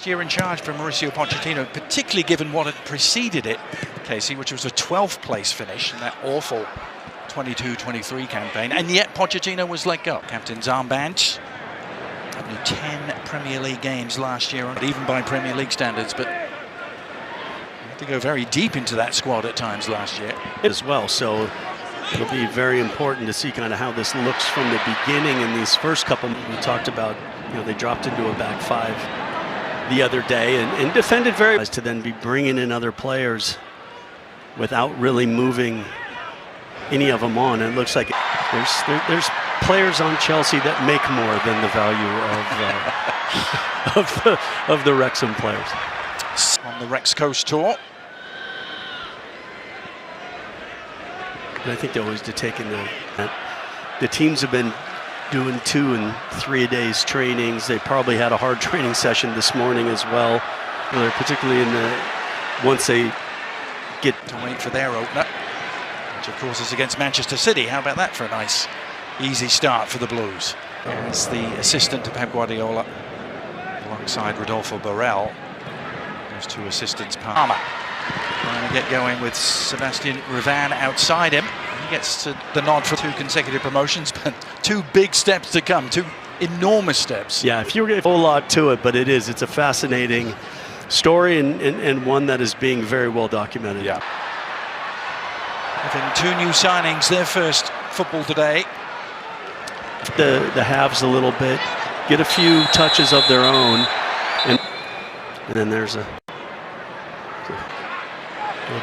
Year in charge for Mauricio Pochettino, particularly given what had preceded it, Casey, which was a 12th place finish in that awful 22-23 campaign, and yet Pochettino was let go. Captain's armband, only 10 Premier League games last year, even by Premier League standards, but had to go very deep into that squad at times last year. As well, so it'll be very important to see kind of how this looks from the beginning in these first couple. We talked about, you know, they dropped into a back five the other day and defended very well, to then be bringing in other players without really moving any of them on. And it looks like there's players on Chelsea that make more than the value of the Wrexham players. On the Rex Coast tour. And I think they always taking the teams have been doing 2 and 3 a days trainings. They probably had a hard training session this morning as well, particularly in the once they get to wait for their opener, which of course is against Manchester City. How about that for a nice easy start for the Blues? As the assistant to Pep Guardiola alongside Rodolfo Borrell, those two assistants. Palmer trying to get going with Sebastian Rivan outside him. He gets to the nod for 2 consecutive promotions, but 2 big steps to come, 2 enormous steps. Yeah, if you were going to a whole lot to it, but it's a fascinating story and one that is being very well documented. Yeah. Having 2 new signings, their first football today. The halves a little bit, get a few touches of their own, and then there's a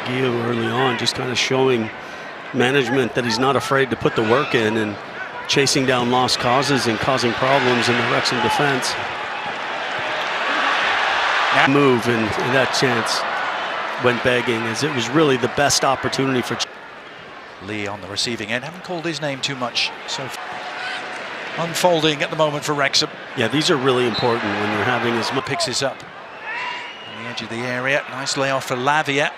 Gio early on, just kind of showing management that he's not afraid to put the work in and chasing down lost causes and causing problems in the Wrexham defense. Move and that chance went begging, as it was really the best opportunity for Lee on the receiving end. Haven't called his name too much so unfolding at the moment for Wrexham. Yeah, these are really important when you're having as much. Picks this up on the edge of the area. Nice layoff for Lavia.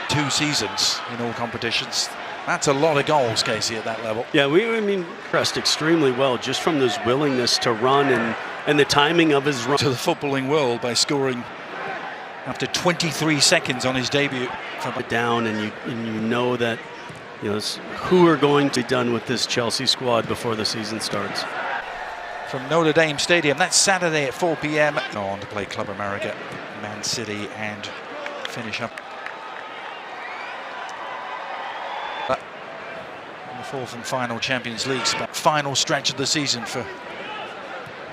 2 seasons in all competitions. That's a lot of goals, Casey, at that level. Yeah, I mean, pressed extremely well just from his willingness to run and the timing of his run. To the footballing world by scoring after 23 seconds on his debut. From it down, and you know that, you know, who are going to be done with this Chelsea squad before the season starts. From Notre Dame Stadium, that's Saturday at 4 p.m. On to play Club America, Man City, and finish up the 4th and final Champions League spot. Final stretch of the season for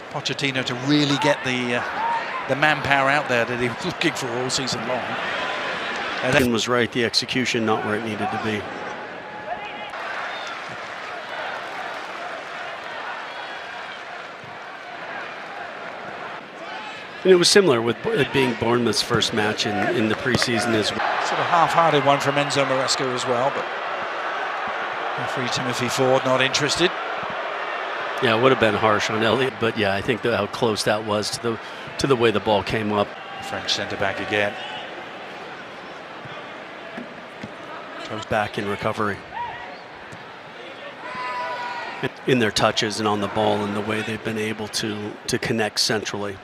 Pochettino to really get the manpower out there that he was looking for all season long. And was right, the execution not where it needed to be. And it was similar with it being Bournemouth's first match in the preseason as well. Sort of half-hearted one from Enzo Maresca as well, but referee Timothy Ford not interested. Yeah, it would have been harsh on Elliott, but yeah, I think how close that was to the way the ball came up. French centre-back again. Goes back in recovery. In their touches and on the ball and the way they've been able to connect centrally.